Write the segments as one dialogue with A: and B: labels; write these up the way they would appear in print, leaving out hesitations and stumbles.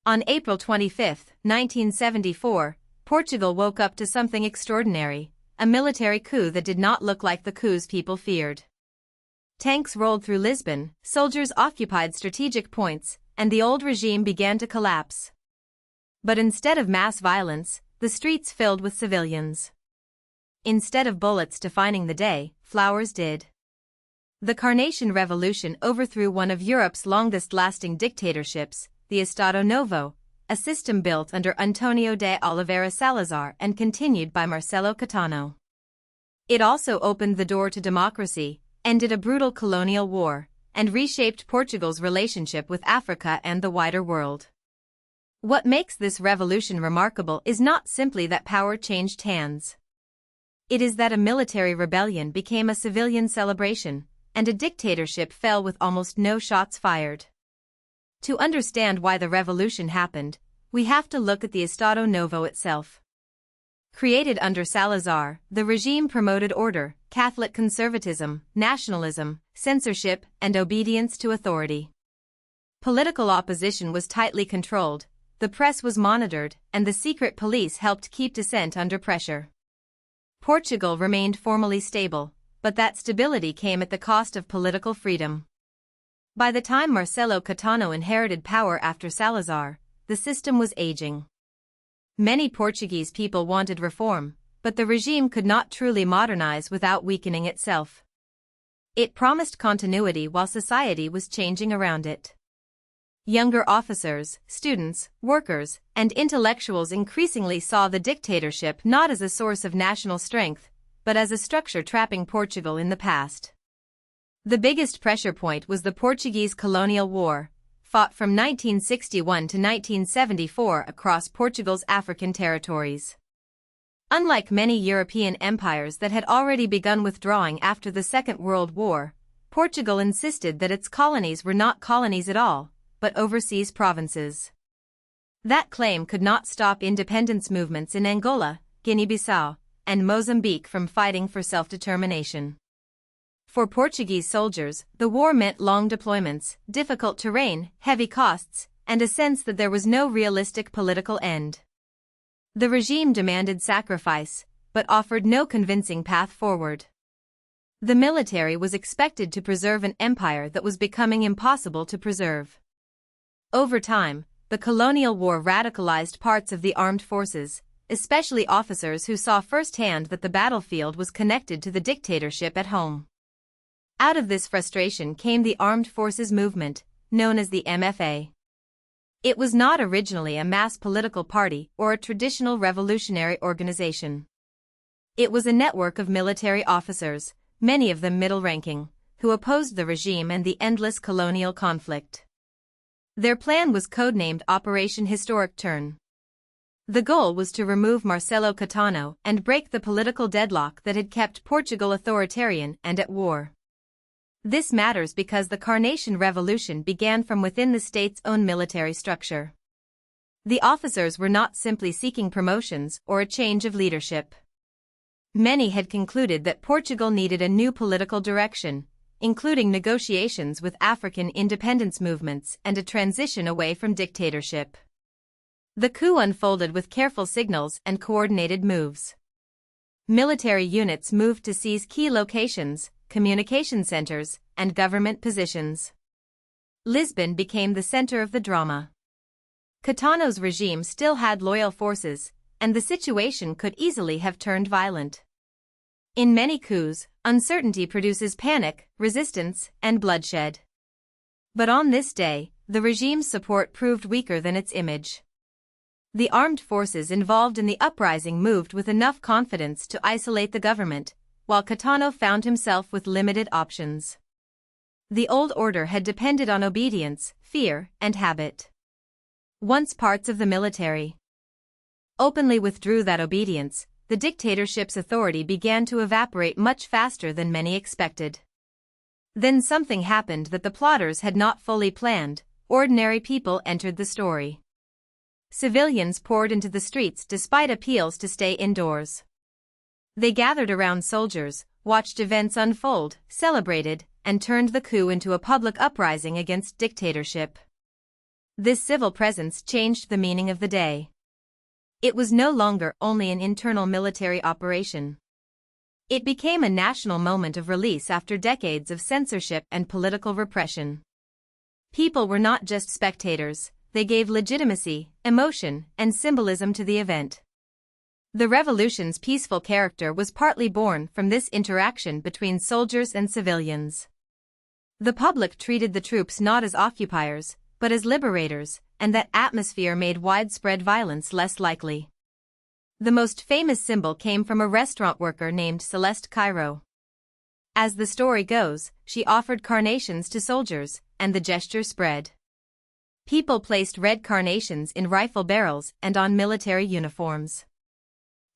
A: On April 25, 1974, Portugal woke up to something extraordinary, a military coup that did not look like the coups people feared. Tanks rolled through Lisbon, soldiers occupied strategic points, and the old regime began to collapse. But instead of mass violence, the streets filled with civilians. Instead of bullets defining the day, flowers did. The Carnation Revolution overthrew one of Europe's longest-lasting dictatorships, the Estado Novo, a system built under Antonio de Oliveira Salazar and continued by Marcelo Caetano. It also opened the door to democracy, ended a brutal colonial war, and reshaped Portugal's relationship with Africa and the wider world. What makes this revolution remarkable is not simply that power changed hands. It is that a military rebellion became a civilian celebration, and a dictatorship fell with almost no shots fired. To understand why the revolution happened, we have to look at the Estado Novo itself. Created under Salazar, the regime promoted order, Catholic conservatism, nationalism, censorship, and obedience to authority. Political opposition was tightly controlled, the press was monitored, and the secret police helped keep dissent under pressure. Portugal remained formally stable, but that stability came at the cost of political freedom. By the time Marcelo Caetano inherited power after Salazar, the system was aging. Many Portuguese people wanted reform, but the regime could not truly modernize without weakening itself. It promised continuity while society was changing around it. Younger officers, students, workers, and intellectuals increasingly saw the dictatorship not as a source of national strength, but as a structure trapping Portugal in the past. The biggest pressure point was the Portuguese Colonial War, fought from 1961 to 1974 across Portugal's African territories. Unlike many European empires that had already begun withdrawing after the Second World War, Portugal insisted that its colonies were not colonies at all, but overseas provinces. That claim could not stop independence movements in Angola, Guinea-Bissau, and Mozambique from fighting for self-determination. For Portuguese soldiers, the war meant long deployments, difficult terrain, heavy costs, and a sense that there was no realistic political end. The regime demanded sacrifice, but offered no convincing path forward. The military was expected to preserve an empire that was becoming impossible to preserve. Over time, the colonial war radicalized parts of the armed forces, especially officers who saw firsthand that the battlefield was connected to the dictatorship at home. Out of this frustration came the armed forces movement, known as the MFA. It was not originally a mass political party or a traditional revolutionary organization. It was a network of military officers, many of them middle-ranking, who opposed the regime and the endless colonial conflict. Their plan was codenamed Operation Historic Turn. The goal was to remove Marcelo Caetano and break the political deadlock that had kept Portugal authoritarian and at war. This matters because the Carnation Revolution began from within the state's own military structure. The officers were not simply seeking promotions or a change of leadership. Many had concluded that Portugal needed a new political direction, including negotiations with African independence movements and a transition away from dictatorship. The coup unfolded with careful signals and coordinated moves. Military units moved to seize key locations, communication centers, and government positions. Lisbon became the center of the drama. Caetano's regime still had loyal forces, and the situation could easily have turned violent. In many coups, uncertainty produces panic, resistance, and bloodshed. But on this day, the regime's support proved weaker than its image. The armed forces involved in the uprising moved with enough confidence to isolate the government, while Caetano found himself with limited options. The old order had depended on obedience, fear, and habit. Once parts of the military openly withdrew that obedience, the dictatorship's authority began to evaporate much faster than many expected. Then something happened that the plotters had not fully planned. Ordinary people entered the story. Civilians poured into the streets despite appeals to stay indoors. They gathered around soldiers, watched events unfold, celebrated, and turned the coup into a public uprising against dictatorship. This civil presence changed the meaning of the day. It was no longer only an internal military operation. It became a national moment of release after decades of censorship and political repression. People were not just spectators, they gave legitimacy, emotion, and symbolism to the event. The revolution's peaceful character was partly born from this interaction between soldiers and civilians. The public treated the troops not as occupiers, but as liberators, and that atmosphere made widespread violence less likely. The most famous symbol came from a restaurant worker named Celeste Cairo. As the story goes, she offered carnations to soldiers, and the gesture spread. People placed red carnations in rifle barrels and on military uniforms.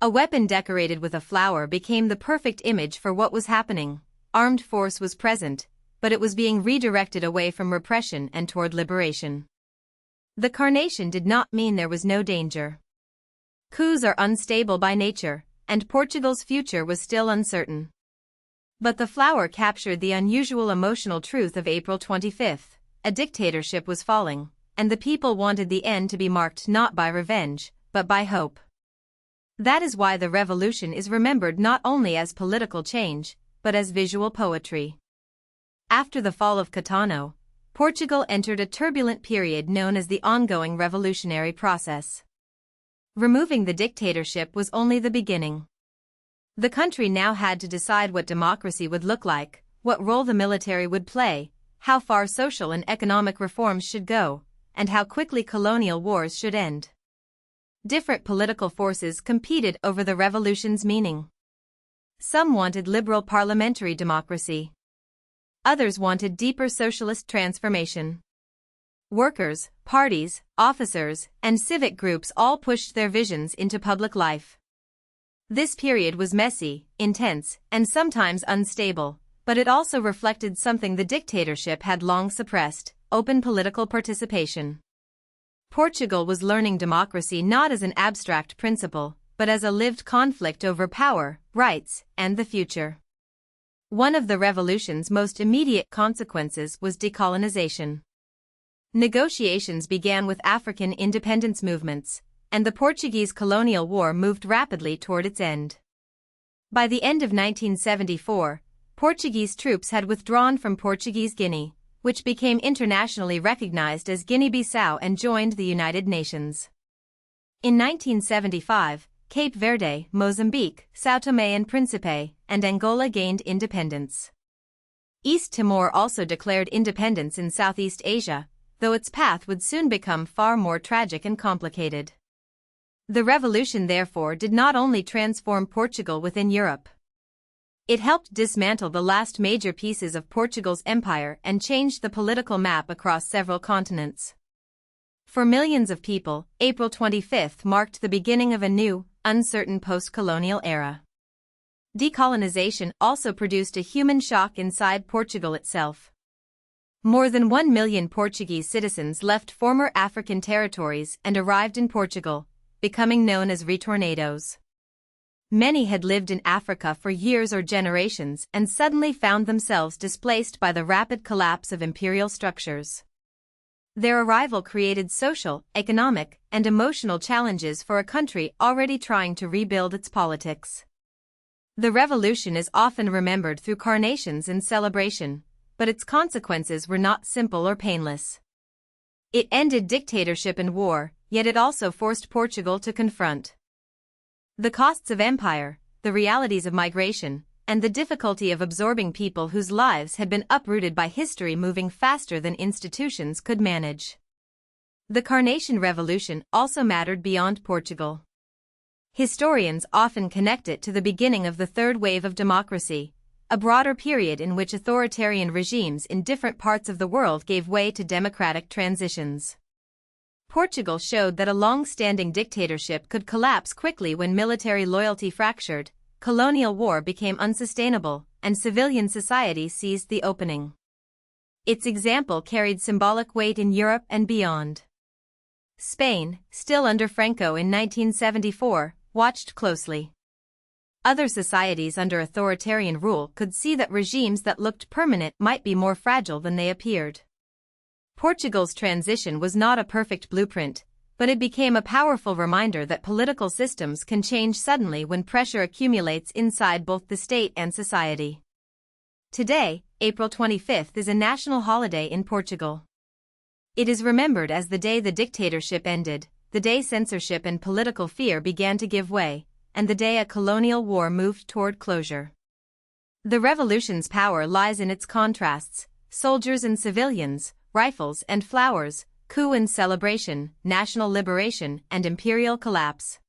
A: A weapon decorated with a flower became the perfect image for what was happening. Armed force was present, but it was being redirected away from repression and toward liberation. The carnation did not mean there was no danger. Coups are unstable by nature, and Portugal's future was still uncertain. But the flower captured the unusual emotional truth of April 25th. A dictatorship was falling, and the people wanted the end to be marked not by revenge, but by hope. That is why the revolution is remembered not only as political change, but as visual poetry. After the fall of Catano, Portugal entered a turbulent period known as the ongoing revolutionary process. Removing the dictatorship was only the beginning. The country now had to decide what democracy would look like, what role the military would play, how far social and economic reforms should go, and how quickly colonial wars should end. Different political forces competed over the revolution's meaning. Some wanted liberal parliamentary democracy. Others wanted deeper socialist transformation. Workers, parties, officers, and civic groups all pushed their visions into public life. This period was messy, intense, and sometimes unstable, but it also reflected something the dictatorship had long suppressed: open political participation. Portugal was learning democracy not as an abstract principle, but as a lived conflict over power, rights, and the future. One of the revolution's most immediate consequences was decolonization. Negotiations began with African independence movements, and the Portuguese Colonial War moved rapidly toward its end. By the end of 1974, Portuguese troops had withdrawn from Portuguese Guinea, which became internationally recognized as Guinea-Bissau, and joined the United Nations. In 1975, Cape Verde, Mozambique, São Tomé and Príncipe, and Angola gained independence. East Timor also declared independence in Southeast Asia, though its path would soon become far more tragic and complicated. The revolution therefore did not only transform Portugal within Europe. It helped dismantle the last major pieces of Portugal's empire and changed the political map across several continents. For millions of people, April 25th marked the beginning of a new, uncertain post-colonial era. Decolonization also produced a human shock inside Portugal itself. More than 1 million Portuguese citizens left former African territories and arrived in Portugal, becoming known as retornados. Many had lived in Africa for years or generations and suddenly found themselves displaced by the rapid collapse of imperial structures. Their arrival created social, economic, and emotional challenges for a country already trying to rebuild its politics. The revolution is often remembered through carnations and celebration, but its consequences were not simple or painless. It ended dictatorship and war, yet it also forced Portugal to confront the costs of empire, the realities of migration, and the difficulty of absorbing people whose lives had been uprooted by history moving faster than institutions could manage. The Carnation Revolution also mattered beyond Portugal. Historians often connect it to the beginning of the third wave of democracy, a broader period in which authoritarian regimes in different parts of the world gave way to democratic transitions. Portugal showed that a long-standing dictatorship could collapse quickly when military loyalty fractured, colonial war became unsustainable, and civilian society seized the opening. Its example carried symbolic weight in Europe and beyond. Spain, still under Franco in 1974, watched closely. Other societies under authoritarian rule could see that regimes that looked permanent might be more fragile than they appeared. Portugal's transition was not a perfect blueprint, but it became a powerful reminder that political systems can change suddenly when pressure accumulates inside both the state and society. Today, April 25th is a national holiday in Portugal. It is remembered as the day the dictatorship ended, the day censorship and political fear began to give way, and the day a colonial war moved toward closure. The revolution's power lies in its contrasts: soldiers and civilians, rifles and flowers, coup and celebration, national liberation and imperial collapse.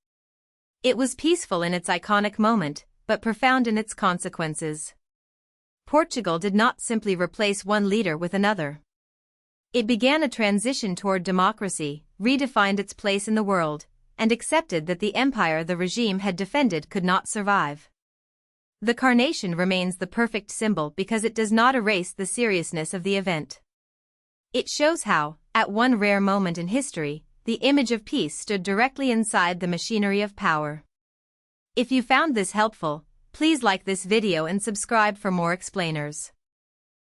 A: It was peaceful in its iconic moment, but profound in its consequences. Portugal did not simply replace one leader with another. It began a transition toward democracy, redefined its place in the world, and accepted that the empire the regime had defended could not survive. The Carnation remains the perfect symbol because it does not erase the seriousness of the event. It shows how, at one rare moment in history, the image of peace stood directly inside the machinery of power. If you found this helpful, please like this video and subscribe for more explainers.